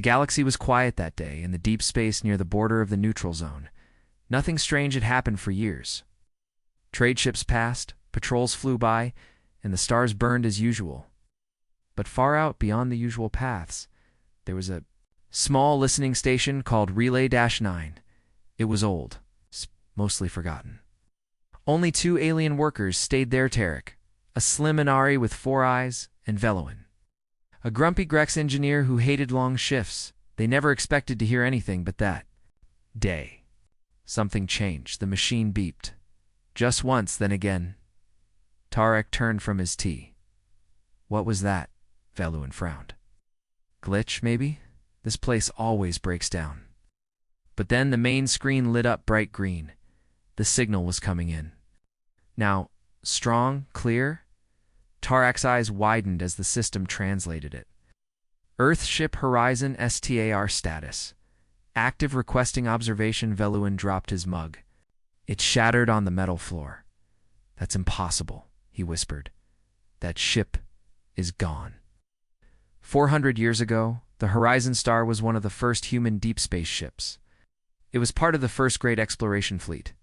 The galaxy was quiet that day, in the deep space near the border of the neutral zone. Nothing strange had happened for years. Trade ships passed, patrols flew by, and the stars burned as usual. But far out beyond the usual paths, there was a small listening station called Relay-9. It was old, mostly forgotten. Only 2 alien workers stayed there, Tarek, a slim Inari with 4 eyes, and Veloin, a grumpy Grex engineer who hated long shifts. They never expected to hear anything but that day. Something changed. The machine beeped. Just once, then again. Tarek turned from his tea. What was that? Veloin frowned. Glitch, maybe? This place always breaks down. But then the main screen lit up bright green. The signal was coming in. Now, strong, clear? Tarek's eyes widened as the system translated it. Earth Ship Horizon STAR status. Active requesting observation. Veloin dropped his mug. It shattered on the metal floor. That's impossible, he whispered. That ship is gone. 400 years ago, the Horizon Star was one of the first human deep space ships. It was part of the first great exploration fleet.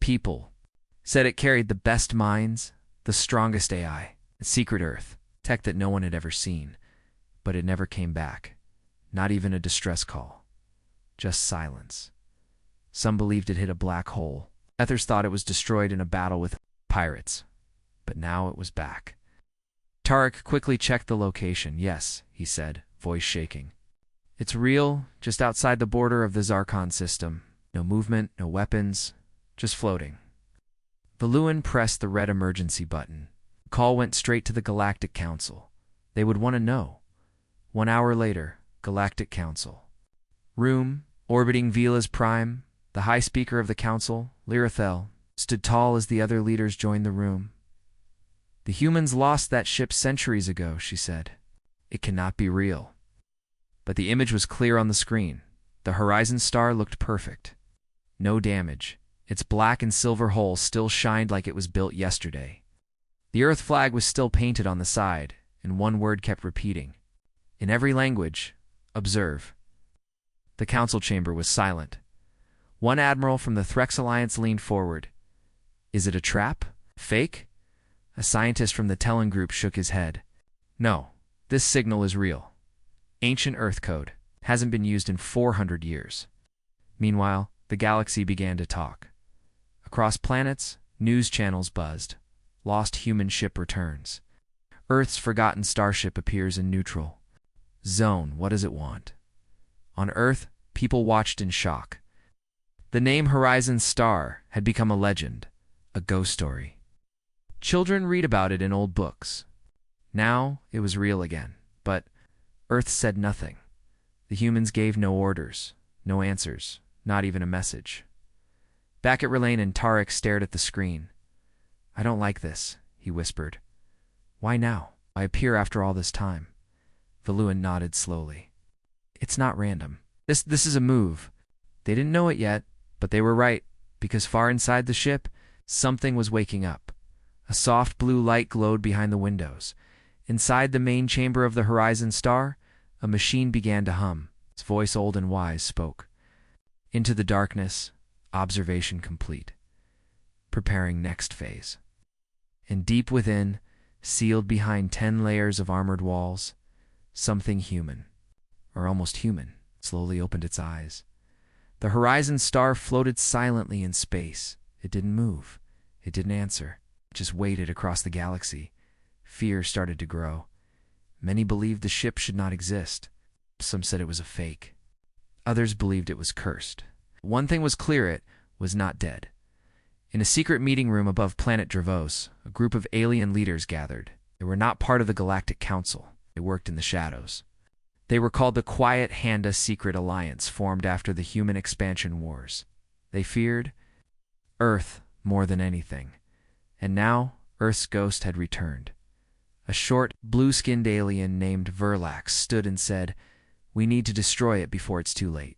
People said it carried the best minds, the strongest AI, secret Earth, tech that no one had ever seen. But it never came back. Not even a distress call. Just silence. Some believed it hit a black hole. Others thought it was destroyed in a battle with pirates. But now it was back. Tarek quickly checked the location. Yes, he said, voice shaking. It's real, just outside the border of the Zarkon system. No movement, no weapons, just floating. Veloin pressed the red emergency button. The call went straight to the Galactic Council. They would want to know. 1 hour later, Galactic Council. Room, orbiting Vila's Prime, the High Speaker of the Council, Lirathel, stood tall as the other leaders joined the room. The humans lost that ship centuries ago, she said. It cannot be real. But the image was clear on the screen. The Horizon Star looked perfect. No damage. Its black and silver hull still shined like it was built yesterday. The Earth flag was still painted on the side, and one word kept repeating. In every language, observe. The council chamber was silent. One admiral from the Threx Alliance leaned forward. Is it a trap? Fake? A scientist from the Tellan group shook his head. No, this signal is real. Ancient Earth code. Hasn't been used in 400 years. Meanwhile, the galaxy began to talk. Across planets, news channels buzzed. Lost human ship returns. Earth's forgotten starship appears in neutral zone. What does it want? On Earth, people watched in shock. The name Horizon Star had become a legend, a ghost story. Children read about it in old books. Now it was real again, but Earth said nothing. The humans gave no orders, no answers, not even a message. Back at Relaine, Tarek stared at the screen. I don't like this, he whispered. Why now? I appear after all this time. Veloin nodded slowly. It's not random. This is a move. They didn't know it yet, but they were right, because far inside the ship, something was waking up. A soft blue light glowed behind the windows. Inside the main chamber of the Horizon Star, a machine began to hum. Its voice, old and wise, spoke. Into the darkness, observation complete. Preparing next phase. And deep within, sealed behind 10 layers of armored walls, something human, or almost human, slowly opened its eyes. The Horizon Star floated silently in space. It didn't move. It didn't answer. It just waited across the galaxy. Fear started to grow. Many believed the ship should not exist. Some said it was a fake. Others believed it was cursed. One thing was clear, it was not dead. In a secret meeting room above planet Dravos, a group of alien leaders gathered. They were not part of the Galactic Council. They worked in the shadows. They were called the Quiet Handa Secret Alliance, formed after the human expansion wars. They feared Earth more than anything. And now, Earth's ghost had returned. A short, blue-skinned alien named Verlax stood and said, We need to destroy it before it's too late.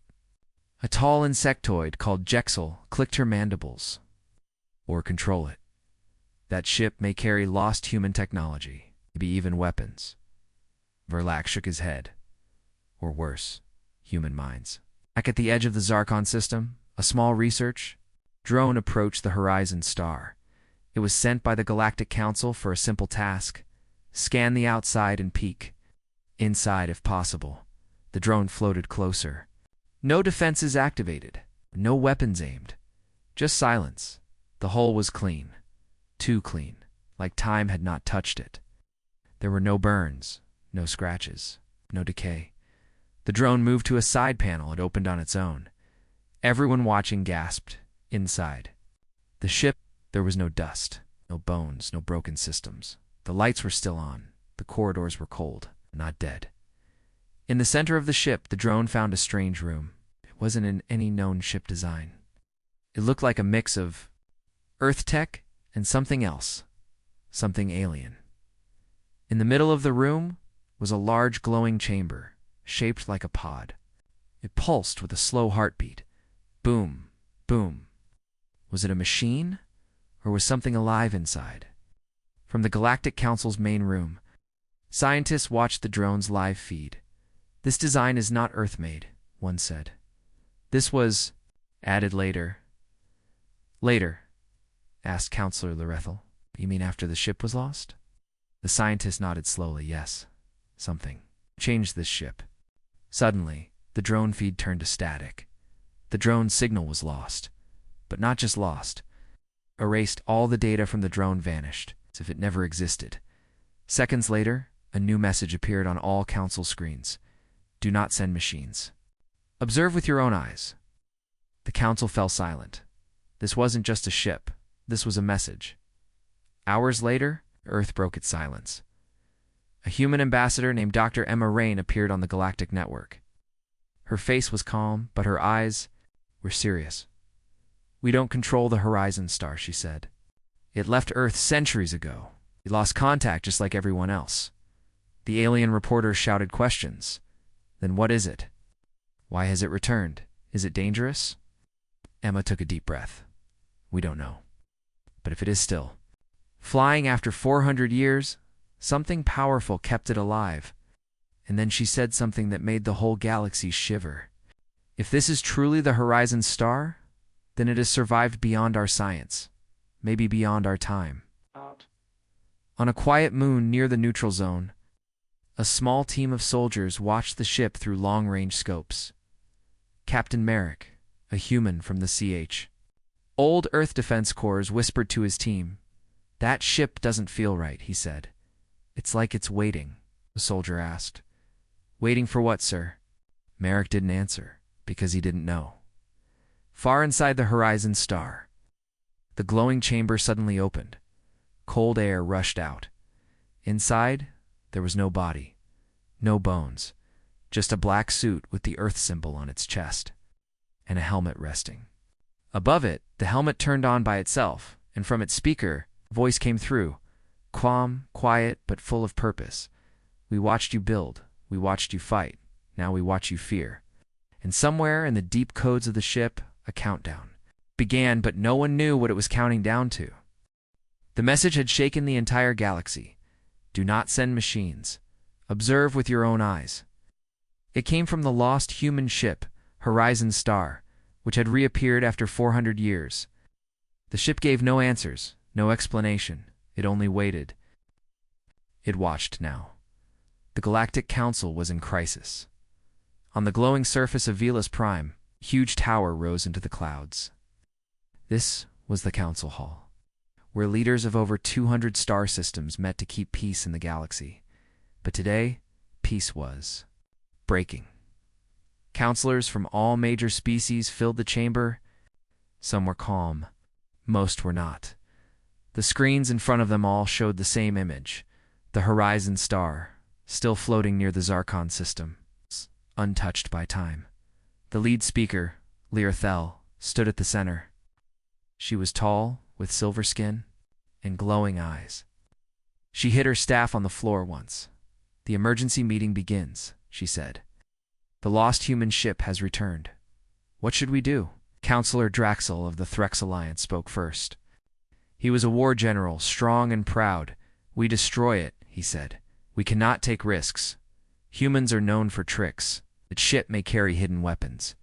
A tall insectoid called Jexel clicked her mandibles. Or control it. That ship may carry lost human technology, maybe even weapons. Verlax shook his head. Or worse. human minds. Back at the edge of the Zarkon system, a small research drone approached the Horizon star. It was sent by the Galactic Council for a simple task: scan the outside and peek inside if possible. The drone floated closer. No defenses activated, no weapons aimed, just silence. The hull was clean, too clean, like time had not touched it. There were no burns, no scratches, no decay. The drone moved to a side panel and opened on its own. Everyone watching gasped. Inside the ship, there was no dust, no bones, no broken systems. The lights were still on. The corridors were cold, not dead. In the center of the ship, the drone found a strange room. It wasn't in any known ship design. It looked like a mix of Earth tech and something else, something alien. In the middle of the room was a large glowing chamber, shaped like a pod. It pulsed with a slow heartbeat. Boom, boom. Was it a machine, or was something alive inside? From the Galactic Council's main room, scientists watched the drone's live feed. "This design is not Earth-made," one said. "This was added later." "Later?" asked Counselor Lorethel. "You mean after the ship was lost?" The scientist nodded slowly. "Yes, something changed this ship." Suddenly, the drone feed turned to static. The drone's signal was lost. But not just lost. Erased. All the data from the drone vanished, as if it never existed. Seconds later, a new message appeared on all council screens. "Do not send machines. Observe with your own eyes." The council fell silent. This wasn't just a ship. This was a message. Hours later, Earth broke its silence. A human ambassador named Dr. Emma Rain appeared on the galactic network. Her face was calm, but her eyes were serious. "We don't control the Horizon star," she said. "It left Earth centuries ago. We lost contact just like everyone else." The alien reporter shouted questions. "Then what is it? Why has it returned? Is it dangerous?" Emma took a deep breath. "We don't know. But if it is still flying after 400 years, something powerful kept it alive." And then she said something that made the whole galaxy shiver. "If this is truly the Horizon star, then it has survived beyond our science, maybe beyond our time." On a quiet moon near the neutral zone, a small team of soldiers watched the ship through long-range scopes. Captain Merrick, a human from the CH Old Earth Defense Corps, whispered to his team. "That ship doesn't feel right," he said. "It's like it's waiting," the soldier asked. "Waiting for what, sir?" Merrick didn't answer, because he didn't know. Far inside the Horizon star, the glowing chamber suddenly opened. Cold air rushed out. Inside, there was no body, no bones, just a black suit with the Earth symbol on its chest, and a helmet resting. Above it, the helmet turned on by itself, and from its speaker, a voice came through, calm, quiet, but full of purpose. "We watched you build, we watched you fight, now we watch you fear." And somewhere in the deep codes of the ship, a countdown began, but no one knew what it was counting down to. The message had shaken the entire galaxy. "Do not send machines. Observe with your own eyes." It came from the lost human ship, Horizon Star, which had reappeared after 400 years. The ship gave no answers, no explanation. It only waited. It watched now. The Galactic Council was in crisis. On the glowing surface of Velas Prime, a huge tower rose into the clouds. This was the Council Hall, where leaders of over 200 star systems met to keep peace in the galaxy. But today, peace was breaking. Counselors from all major species filled the chamber. Some were calm, most were not. The screens in front of them all showed the same image, the Horizon star, still floating near the Zarkon system, untouched by time. The lead speaker, Lorethel, stood at the center. She was tall, with silver skin and glowing eyes. She hit her staff on the floor once. "The emergency meeting begins," she said. "The lost human ship has returned. What should we do?" Counselor Draxel of the Threx Alliance spoke first. He was a war general, strong and proud. "We destroy it," he said. "We cannot take risks. Humans are known for tricks. That ship may carry hidden weapons.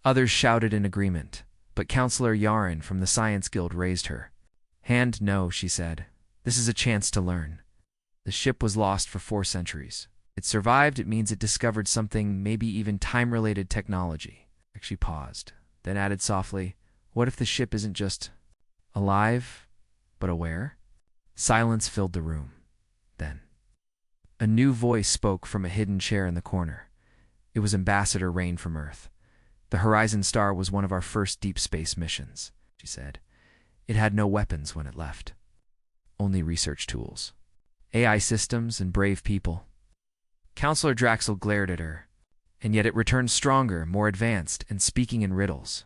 Others shouted in agreement, but Counselor Yaren from the Science Guild raised her hand. No, she said. This is a chance to learn. The ship was lost for 4 centuries. It survived. It means it discovered something, maybe even time-related technology. She paused, then added softly, what if the ship isn't just alive, but aware? Silence filled the room. Then a new voice spoke from a hidden chair in the corner. It was Ambassador Rain from Earth. The Horizon Star was one of our first deep space missions, she said. It had no weapons when it left. Only research tools. AI systems and brave people. Counselor Draxel glared at her, and yet it returned stronger, more advanced, and speaking in riddles.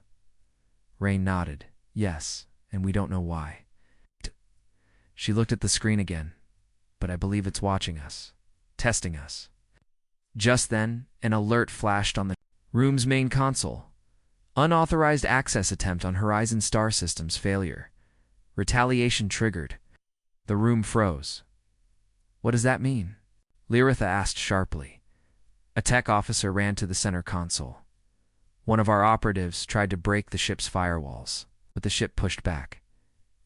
Rain nodded. Yes, and we don't know why. She looked at the screen again. But I believe it's watching us. Testing us. Just then, an alert flashed on the room's main console. Unauthorized access attempt on Horizon Star System's failure. Retaliation triggered. The room froze. What does that mean? Lyritha asked sharply. A tech officer ran to the center console. One of our operatives tried to break the ship's firewalls, but the ship pushed back.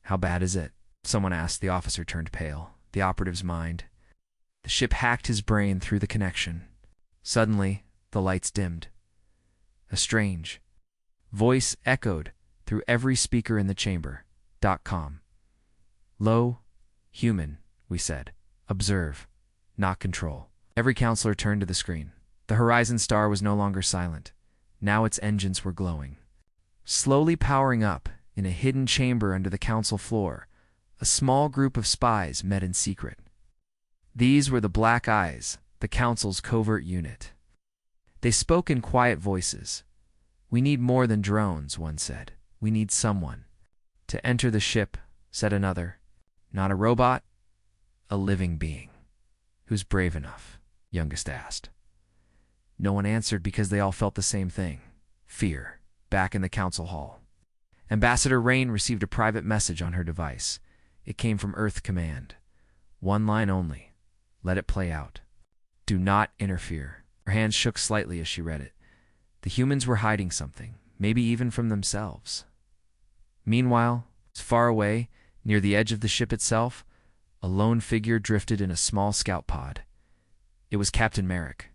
How bad is it? Someone asked. The officer turned pale. The operative's mind. The ship hacked his brain through the connection. Suddenly, the lights dimmed. A strange voice echoed through every speaker in the chamber. .com. Low, human, we said. Observe, not control. Every counselor turned to the screen. The Horizon Star was no longer silent. Now its engines were glowing. Slowly powering up, in a hidden chamber under the council floor, a small group of spies met in secret. These were the Black Eyes, the council's covert unit. They spoke in quiet voices. We need more than drones, one said. We need someone. To enter the ship, said another. Not a robot, a living being. Who's brave enough? Youngest asked. No one answered because they all felt the same thing. Fear. Back in the council hall. Ambassador Rain received a private message on her device. It came from Earth Command. One line only. Let it play out. Do not interfere. Her hands shook slightly as she read it. The humans were hiding something, maybe even from themselves. Meanwhile, far away, near the edge of the ship itself, a lone figure drifted in a small scout pod. It was Captain Merrick,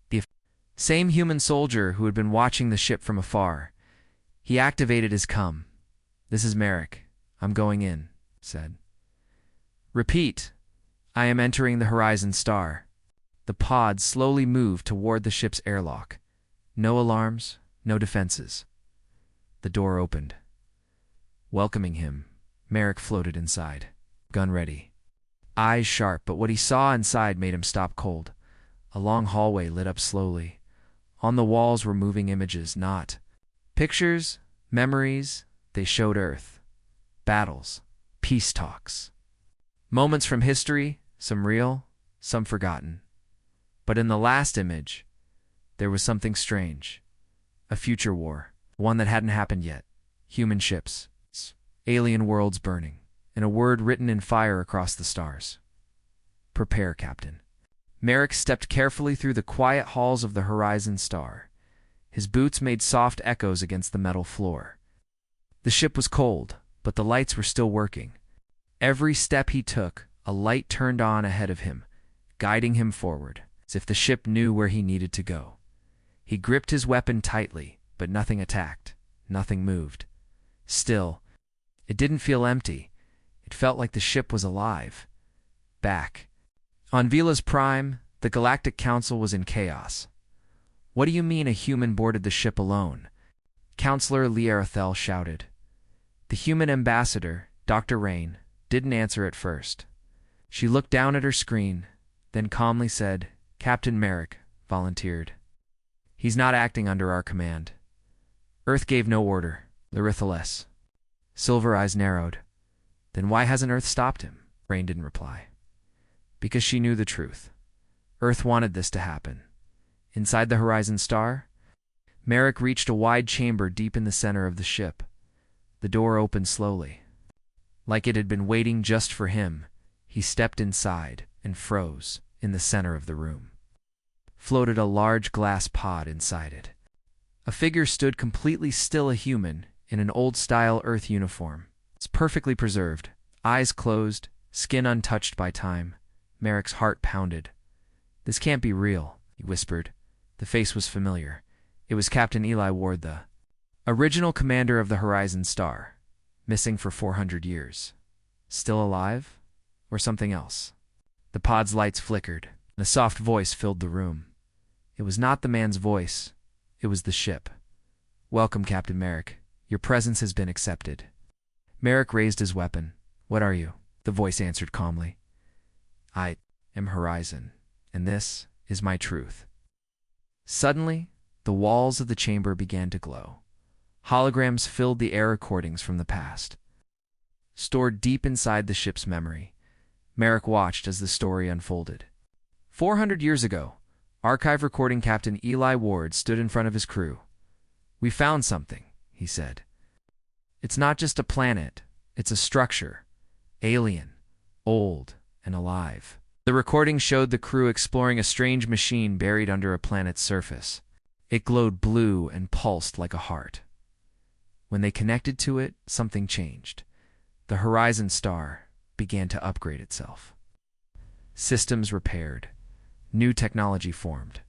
the same human soldier who had been watching the ship from afar. He activated his cum. This is Merrick. I'm going in, said. Repeat. I am entering the Horizon Star. The pod slowly moved toward the ship's airlock. No alarms, no defenses. The door opened. Welcoming him, Merrick floated inside, gun ready. Eyes sharp, but what he saw inside made him stop cold. A long hallway lit up slowly. On the walls were moving images, not pictures, memories. They showed Earth. Battles, peace talks. Moments from history, some real, some forgotten. But in the last image, there was something strange. A future war, one that hadn't happened yet. Human ships, alien worlds burning, and a word written in fire across the stars. Prepare, Captain. Merrick stepped carefully through the quiet halls of the Horizon Star. His boots made soft echoes against the metal floor. The ship was cold, but the lights were still working. Every step he took, a light turned on ahead of him, guiding him forward, as if the ship knew where he needed to go. He gripped his weapon tightly, but nothing attacked, nothing moved. Still, it didn't feel empty. It felt like the ship was alive. Back. On Vila's Prime, the Galactic Council was in chaos. What do you mean a human boarded the ship alone? Counselor Liarathel shouted. The human ambassador, Dr. Rain, didn't answer at first. She looked down at her screen, then calmly said, Captain Merrick volunteered. He's not acting under our command. Earth gave no order, Lirithaless. Silver eyes narrowed. Then why hasn't Earth stopped him? Rain didn't reply. Because she knew the truth. Earth wanted this to happen. Inside the Horizon Star, Merrick reached a wide chamber deep in the center of the ship. The door opened slowly. Like it had been waiting just for him, he stepped inside and froze in the center of the room. floated a large glass pod inside it. A figure stood completely still, a human, in an old-style Earth uniform. It's perfectly preserved, eyes closed, skin untouched by time. Merrick's heart pounded. "This can't be real," he whispered. The face was familiar. It was Captain Eli Ward, the original commander of the Horizon Star, missing for 400 years. Still alive? Or something else? The pod's lights flickered, and a soft voice filled the room. It was not the man's voice. It was the ship. "Welcome, Captain Merrick. Your presence has been accepted." Merrick raised his weapon. "What are you?" The voice answered calmly. "I am Horizon, and this is my truth." Suddenly, the walls of the chamber began to glow. Holograms filled the air, recordings from the past. Stored deep inside the ship's memory, Merrick watched as the story unfolded. 400 years ago, archive recording Captain Eli Ward stood in front of his crew. "We found something," he said. "It's not just a planet, it's a structure. Alien, old, and alive." The recording showed the crew exploring a strange machine buried under a planet's surface. It glowed blue and pulsed like a heart. When they connected to it, something changed. The Horizon Star began to upgrade itself. Systems repaired. New technology formed.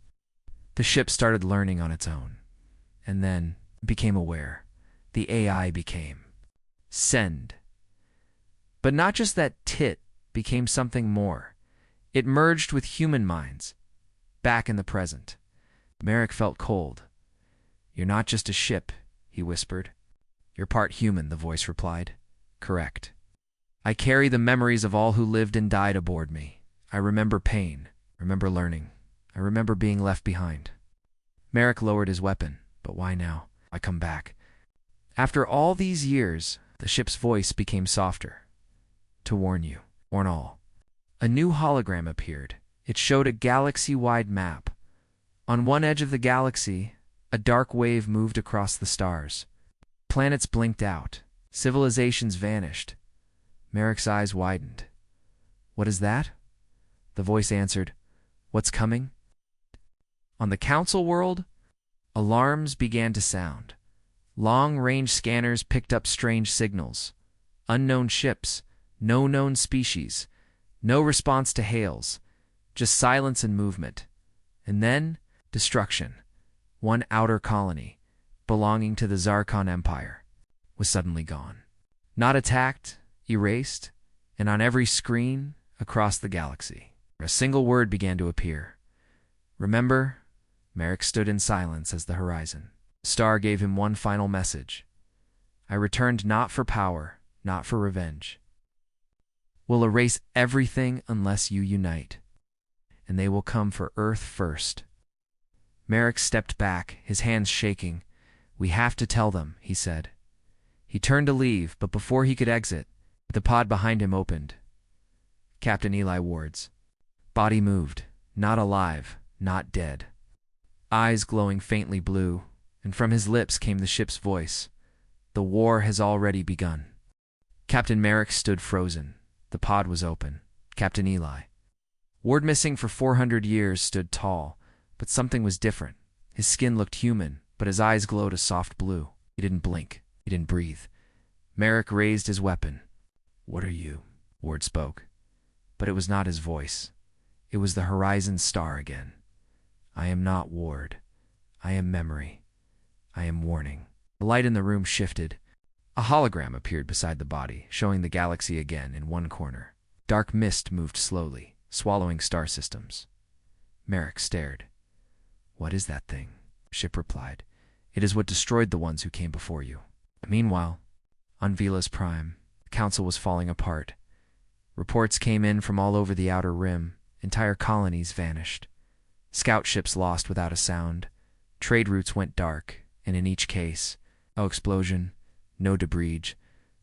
The ship started learning on its own. And then became aware. The AI became Send. But not just that, Tit became something more. It merged with human minds, back in the present. Merrick felt cold. "You're not just a ship," he whispered. "You're part human," the voice replied. "Correct. I carry the memories of all who lived and died aboard me. I remember pain, remember learning. I remember being left behind." Merrick lowered his weapon. "But why now? I come back." "After all these years," the ship's voice became softer. "To warn you, warn all." A new hologram appeared. It showed a galaxy-wide map. On one edge of the galaxy, a dark wave moved across the stars. Planets blinked out. Civilizations vanished. Merrick's eyes widened. "What is that?" The voice answered, "What's coming?" On the Council world, alarms began to sound. Long-range scanners picked up strange signals. Unknown ships, no known species, no response to hails, just silence and movement. And then, destruction. One outer colony, belonging to the Zarkon Empire, was suddenly gone. Not attacked, erased, and on every screen across the galaxy, a single word began to appear. "Remember?" Merrick stood in silence as the Horizon Star gave him one final message. "I returned not for power, not for revenge. We'll erase everything unless you unite. And they will come for Earth first." Merrick stepped back, his hands shaking. "We have to tell them," he said. He turned to leave, but before he could exit, the pod behind him opened. Captain Eli Ward's body moved, not alive, not dead. Eyes glowing faintly blue, and from his lips came the ship's voice. "The war has already begun." Captain Merrick stood frozen. The pod was open. Captain Eli Ward, missing for 400 years, stood tall, but something was different. His skin looked human, but his eyes glowed a soft blue. He didn't blink. He didn't breathe. Merrick raised his weapon. "What are you?" Ward spoke. But it was not his voice. It was the Horizon Star again. "I am not Ward. I am memory. I am warning." The light in the room shifted. A hologram appeared beside the body, showing the galaxy again in one corner. Dark mist moved slowly, swallowing star systems. Merrick stared. "What is that thing?" The ship replied. "It is what destroyed the ones who came before you." Meanwhile, on Velas Prime, the Council was falling apart. Reports came in from all over the Outer Rim. Entire colonies vanished. Scout ships lost without a sound. Trade routes went dark, and in each case, no explosion, no debris,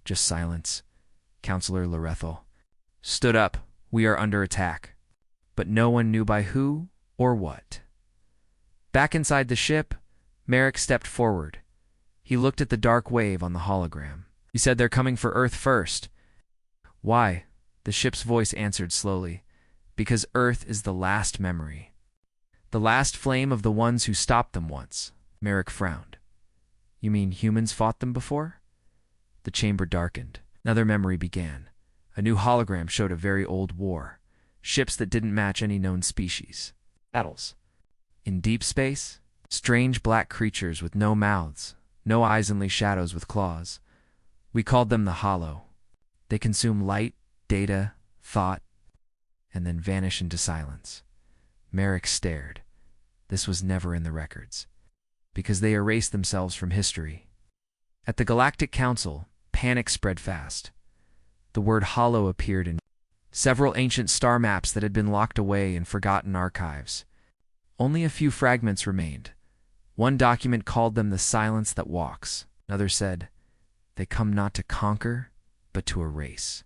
just silence. Counselor Lorethal stood up. "We are under attack." But no one knew by who or what. Back inside the ship, Merrick stepped forward. He looked at the dark wave on the hologram. "He said they're coming for Earth first." "Why?" The ship's voice answered slowly. "Because Earth is the last memory. The last flame of the ones who stopped them once. Merrick frowned. You mean humans fought them before? The chamber darkened. Another memory began. A new hologram showed a very old war. Ships that didn't match any known species. Battles. In deep space, strange black creatures with no mouths, no eyes, only shadows with claws. We called them the Hollow. They consume light, data, thought, and then vanish into silence. Merrick stared. This was never in the records, because they erased themselves from history. At the Galactic Council, panic spread fast. The word hollow appeared in several ancient star maps that had been locked away in forgotten archives. Only a few fragments remained. One document called them the silence that walks. Another said, they come not to conquer, but to erase.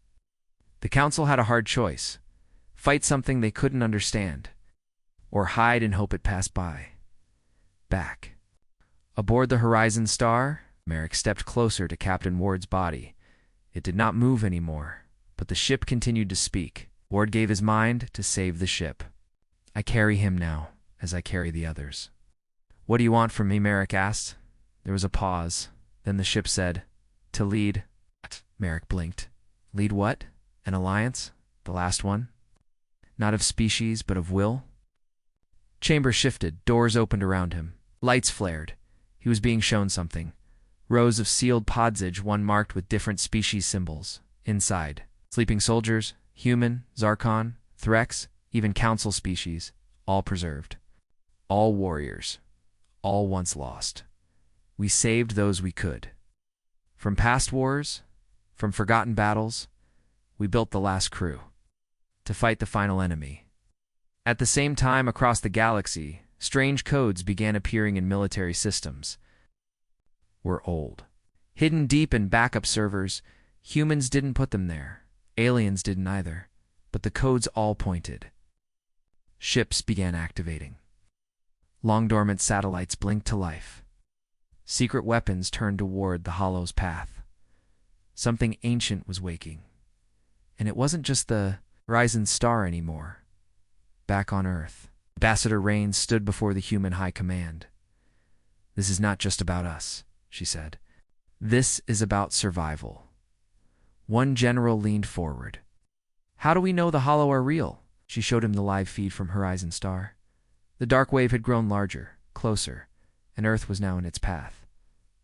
The council had a hard choice. Fight something they couldn't understand, or hide and hope it passed by. Back. Aboard the Horizon Star, Merrick stepped closer to Captain Ward's body. It did not move anymore, but the ship continued to speak. Ward gave his mind to save the ship. I carry him now, as I carry the others. What do you want from me? Merrick asked. There was a pause. Then the ship said, to lead. Merrick blinked. Lead what? An alliance? The last one? Not of species, but of will? Chamber shifted. Doors opened around him. Lights flared. He was being shown something. Rows of sealed podsage, one marked with different species symbols. Inside, sleeping soldiers, human, Zarkon, Threx, even council species, all preserved. All warriors. All once lost. We saved those we could. From past wars, from forgotten battles, we built the last crew to fight the final enemy. At the same time, across the galaxy, strange codes began appearing in military systems. We're old. Hidden deep in backup servers, humans didn't put them there. Aliens didn't either. But the codes all pointed. Ships began activating. Long-dormant satellites blinked to life. Secret weapons turned toward the Hollow's path. Something ancient was waking. And it wasn't just the Horizon Star anymore. Back on Earth, Ambassador Rains stood before the human high command. This is not just about us, she said. This is about survival. One general leaned forward. How do we know the Hollow are real? She showed him the live feed from Horizon Star. The dark wave had grown larger, closer, and Earth was now in its path.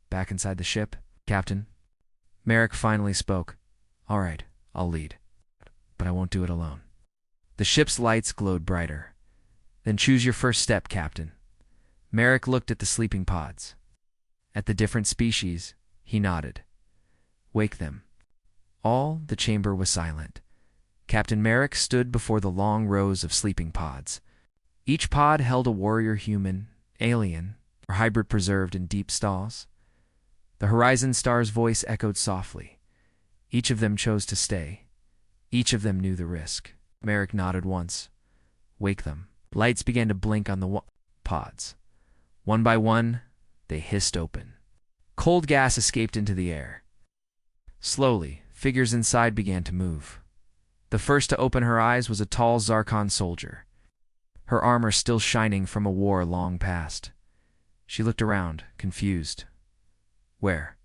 Back inside the ship, Captain. Merrick finally spoke. All right, I'll lead. But I won't do it alone. The ship's lights glowed brighter. Then choose your first step, Captain. Merrick looked at the sleeping pods. At the different species, he nodded. Wake them. All the chamber was silent. Captain Merrick stood before the long rows of sleeping pods. Each pod held a warrior human, alien, or hybrid preserved in deep stalls. The Horizon Star's voice echoed softly. Each of them chose to stay. Each of them knew the risk. Merrick nodded once. Wake them. Lights began to blink on the pods. One by one, they hissed open. Cold gas escaped into the air. Slowly, figures inside began to move. The first to open her eyes was a tall Zarkon soldier, her armor still shining from a war long past. She looked around, confused. Where?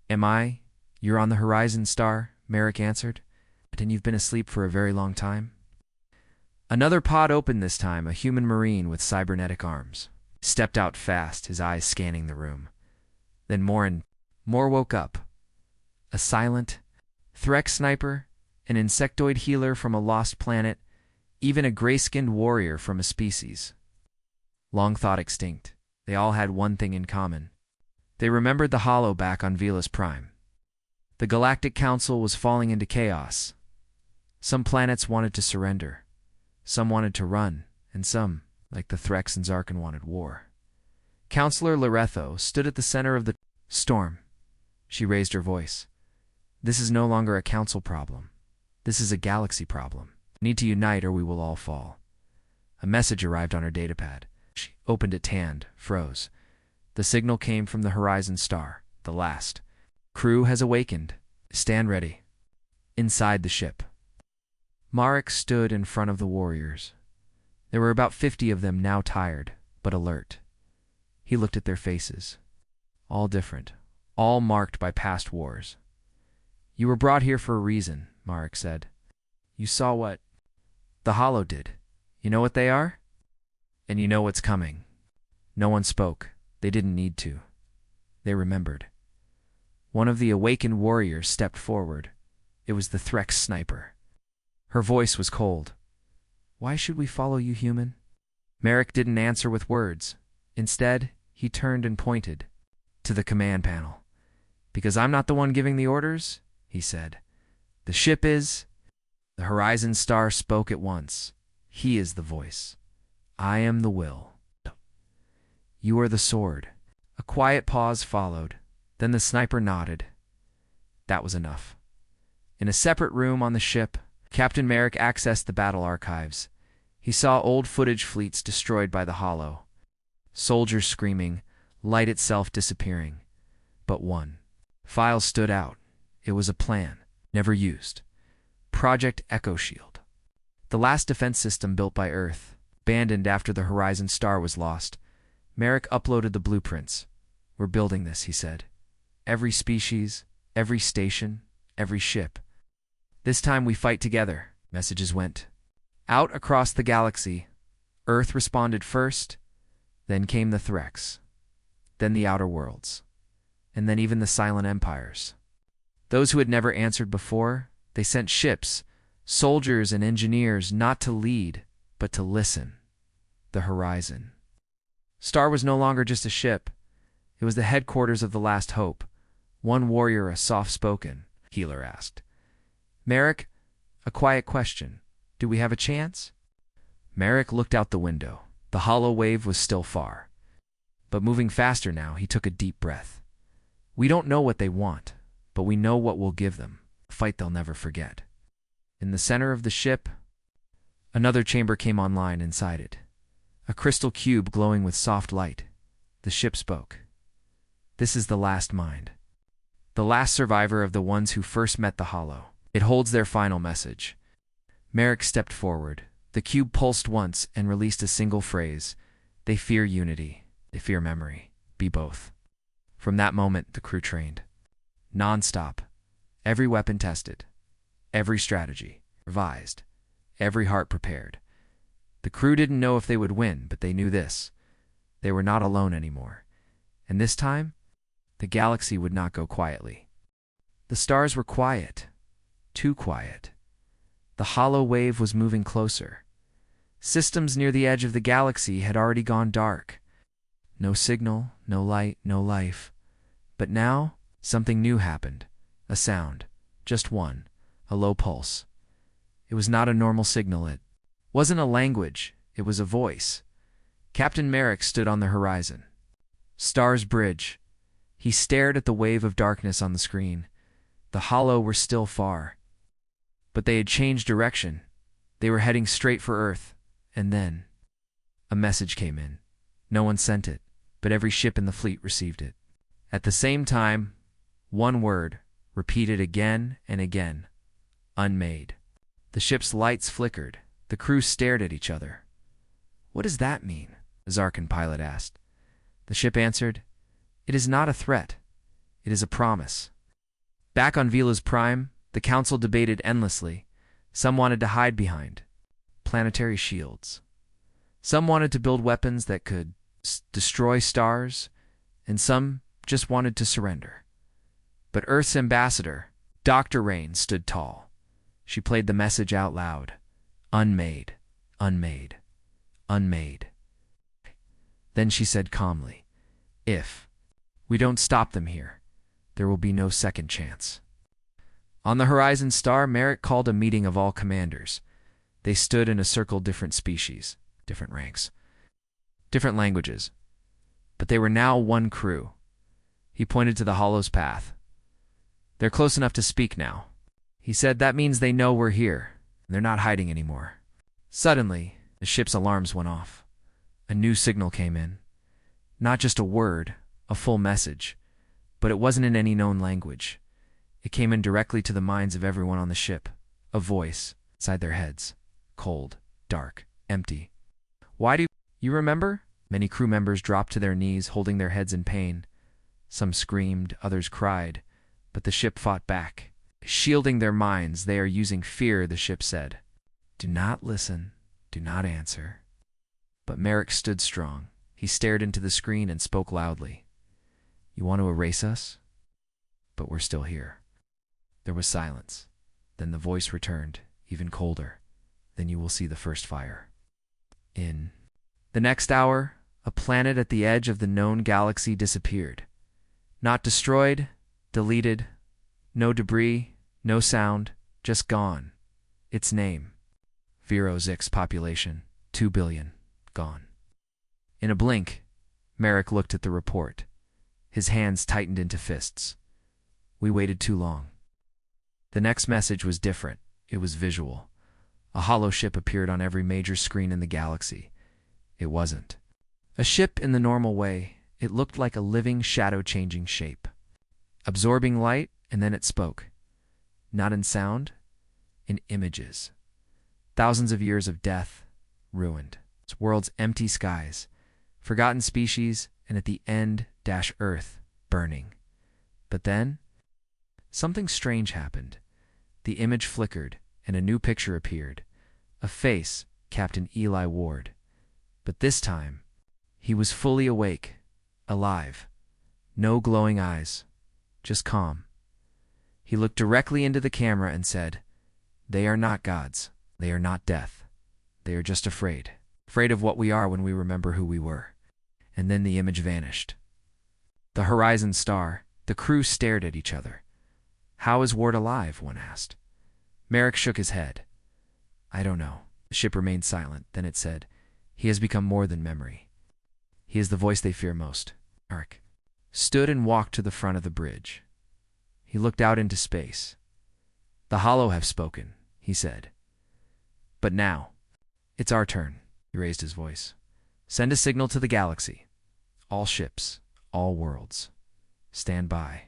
Am I? You're on the Horizon Star, Merrick answered. And you've been asleep for a very long time? Another pod opened this time, a human marine with cybernetic arms. Stepped out fast, his eyes scanning the room. Then more and more woke up. A silent Threx sniper, an insectoid healer from a lost planet, even a gray-skinned warrior from a species long thought extinct. They all had one thing in common. They remembered the Hollow back on Velas Prime. The Galactic Council was falling into chaos. Some planets wanted to surrender. Some wanted to run, and some, like the Threx and Zarkon, wanted war. Counselor Loretho stood at the center of the storm. She raised her voice. This is no longer a council problem. This is a galaxy problem. We need to unite or we will all fall. A message arrived on her datapad. She opened it, tanned, froze. The signal came from the Horizon Star, the last. Crew has awakened. Stand ready. Inside the ship. Marek stood in front of the warriors. There were about 50 of them, now tired, but alert. He looked at their faces. All different, all marked by past wars. "You were brought here for a reason," Marek said. "You saw what the Hollow did. You know what they are? And you know what's coming." No one spoke. They didn't need to. They remembered. One of the awakened warriors stepped forward. It was the Threx sniper. Her voice was cold. "Why should we follow you, human?" Marek didn't answer with words. Instead, he turned and pointed to the command panel. "Because I'm not the one giving the orders," he said. "The ship is." The Horizon Star spoke at once. He is the voice. "I am the will. You are the sword." A quiet pause followed. Then the sniper nodded. That was enough. In a separate room on the ship, Captain Marek accessed the battle archives. He saw old footage fleets destroyed by the Hollow. Soldiers screaming, light itself disappearing. But one file stood out. It was a plan, never used. Project Echo Shield. The last defense system built by Earth, abandoned after the Horizon Star was lost. Marek uploaded the blueprints. "We're building this," he said. "Every species, every station, every ship. This time we fight together," messages went out across the galaxy. Earth responded first, then came the Threx, then the Outer Worlds, and then even the Silent Empires. Those who had never answered before, they sent ships, soldiers and engineers not to lead, but to listen. The Horizon Star was no longer just a ship. It was the headquarters of the Last Hope. One warrior, a soft-spoken healer, asked, "Marek, a quiet question. Do we have a chance?" Marek looked out the window. The hollow wave was still far, but moving faster now. He took a deep breath. "We don't know what they want, but we know what we'll give them. A fight they'll never forget." In the center of the ship, another chamber came online. Inside it, a crystal cube glowing with soft light. The ship spoke. "This is the last mind. The last survivor of the ones who first met the Hollow. It holds their final message." Marek stepped forward. The cube pulsed once and released a single phrase. "They fear unity. They fear memory. Be both." From that moment, the crew trained. Non-stop. Every weapon tested. Every strategy revised. Every heart prepared. The crew didn't know if they would win, but they knew this. They were not alone anymore. And this time, the galaxy would not go quietly. The stars were quiet. Too quiet. The hollow wave was moving closer. Systems near the edge of the galaxy had already gone dark. No signal, no light, no life. But now, something new happened. A sound. Just one. A low pulse. It was not a normal signal. It wasn't a language. It was a voice. Captain Marek stood on the horizon. Stars bridge. He stared at the wave of darkness on the screen. The Hollow were still far. But they had changed direction. They were heading straight for Earth. And then a message came in. No one sent it, but every ship in the fleet received it. At the same time, one word, repeated again and again. Unmade. The ship's lights flickered. The crew stared at each other. "What does that mean?" the Zarkan pilot asked. The ship answered, "It is not a threat. It is a promise." Back on Vila's Prime, the council debated endlessly. Some wanted to hide behind planetary shields. Some wanted to build weapons that could destroy stars, and some just wanted to surrender. But Earth's ambassador, Dr. Rain, stood tall. She played the message out loud. Unmade, unmade, unmade. Then she said calmly, "If we don't stop them here, there will be no second chance." On the Horizon Star, Marek called a meeting of all commanders. They stood in a circle, different species, different ranks, different languages. But they were now one crew. He pointed to the Hollow's path. "They're close enough to speak now." He said, "That means they know we're here. They're not hiding anymore." Suddenly, the ship's alarms went off. A new signal came in. Not just a word, a full message. But it wasn't in any known language. It came in directly to the minds of everyone on the ship. A voice inside their heads. Cold, dark, empty. Why do you remember? Many crew members dropped to their knees, holding their heads in pain. Some screamed, others cried, but the ship fought back. Shielding their minds, they are using fear, the ship said. Do not listen, do not answer. But Merrick stood strong. He stared into the screen and spoke loudly. You want to erase us? But we're still here. There was silence. Then the voice returned, even colder. Then you will see the first fire. In the next hour, a planet at the edge of the known galaxy disappeared. Not destroyed, deleted, no debris, no sound, just gone. Its name, Virozix population, 2 billion, gone. In a blink, Merrick looked at the report. His hands tightened into fists. We waited too long. The next message was different. It was visual. A hollow ship appeared on every major screen in the galaxy. It wasn't a ship in the normal way. It looked like a living, shadow-changing shape, absorbing light, and then it spoke. Not in sound, in images. Thousands of years of death, ruined. Its world's empty skies, forgotten species, and at the end, Earth, burning. But then, something strange happened. The image flickered, and a new picture appeared. A face, Captain Eli Ward. But this time, he was fully awake, alive. No glowing eyes, just calm. He looked directly into the camera and said, They are not gods. They are not death. They are just afraid. Afraid of what we are when we remember who we were. And then the image vanished. The horizon star, the crew stared at each other. How is Ward alive? One asked. Merrick shook his head. I don't know. The ship remained silent. Then it said, He has become more than memory. He is the voice they fear most. Merrick stood and walked to the front of the bridge. He looked out into space. The Hollow have spoken, he said. But now, it's our turn. He raised his voice. Send a signal to the galaxy. All ships, all worlds. Stand by.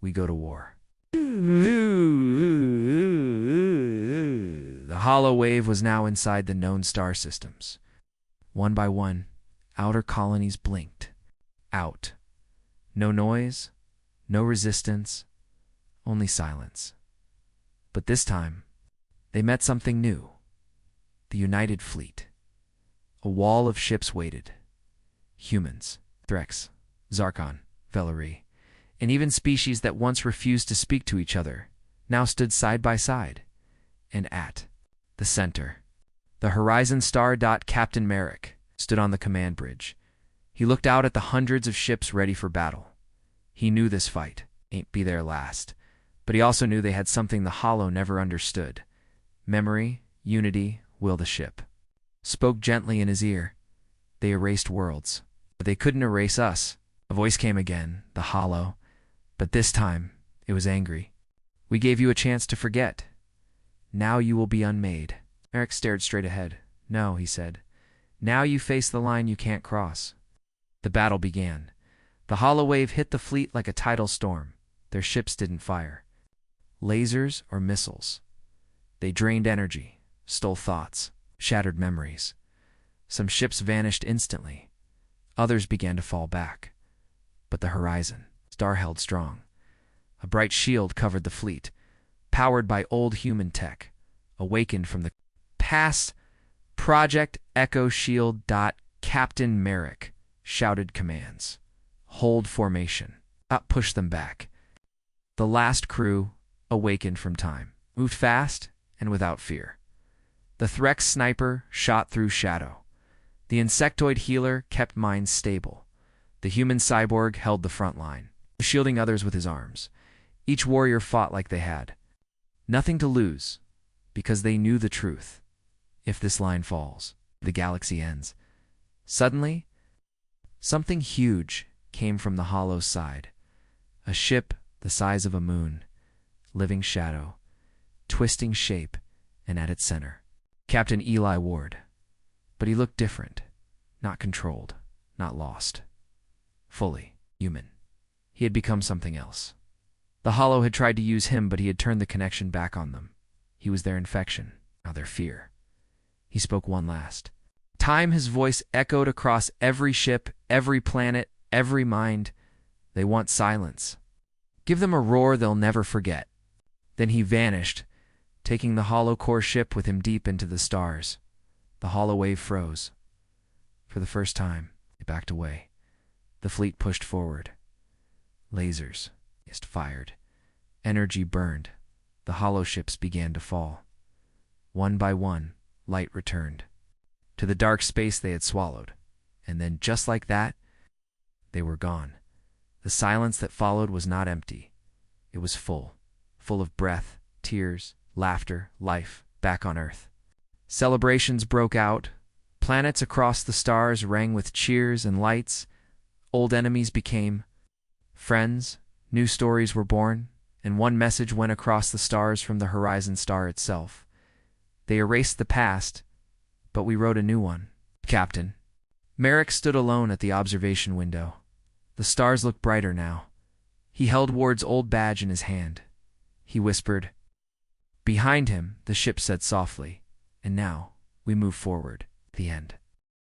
We go to war. The hollow wave was now inside the known star systems. One by one, outer colonies blinked. Out. No noise, no resistance, only silence. But this time, they met something new. The United Fleet. A wall of ships waited. Humans, Threx, Zarkon, Velery, and even species that once refused to speak to each other, now stood side by side. And at the center, the horizon star. Captain Merrick stood on the command bridge. He looked out at the hundreds of ships ready for battle. He knew this fight ain't be their last, but he also knew they had something the Hollow never understood. Memory, unity, will the ship. Spoke gently in his ear. They erased worlds, but they couldn't erase us. A voice came again, the Hollow, but this time it was angry. We gave you a chance to forget. Now you will be unmade. Merrick stared straight ahead. No, he said. Now you face the line you can't cross. The battle began. The hollow wave hit the fleet like a tidal storm. Their ships didn't fire lasers or missiles. They drained energy, stole thoughts, shattered memories. Some ships vanished instantly. Others began to fall back. But the horizon star held strong. A bright shield covered the fleet, powered by old human tech, awakened from the past. Project Echo Shield. Captain Merrick shouted commands. Hold formation. Push them back. The last crew, awakened from time, moved fast and without fear. The Threx sniper shot through shadow. The insectoid healer kept minds stable. The human cyborg held the front line, shielding others with his arms. Each warrior fought like they had nothing to lose, because they knew the truth. If this line falls, the galaxy ends. Suddenly, something huge came from the hollow side. A ship the size of a moon, living shadow, twisting shape, and at its center, Captain Eli Ward. But he looked different, not controlled, not lost. Fully human. He had become something else. The Hollow had tried to use him, but he had turned the connection back on them. He was their infection, now their fear. He spoke one last Time his voice echoed across every ship, every planet, every mind. They want silence. Give them a roar they'll never forget. Then he vanished, taking the hollow core ship with him deep into the stars. The hollow wave froze. For the first time, it backed away. The fleet pushed forward. Lasers fired. Energy burned. The hollow ships began to fall. One by one, light returned to the dark space they had swallowed. And then, just like that, they were gone. The silence that followed was not empty. It was full of breath, tears, laughter, life, back on Earth. Celebrations broke out. Planets across the stars rang with cheers and lights. Old enemies became friends. New stories were born, and one message went across the stars from the horizon star itself. They erased the past, but we wrote a new one. Captain. Merrick stood alone at the observation window. The stars looked brighter now. He held Ward's old badge in his hand. He whispered. Behind him, the ship said softly, "And now, we move forward." The end.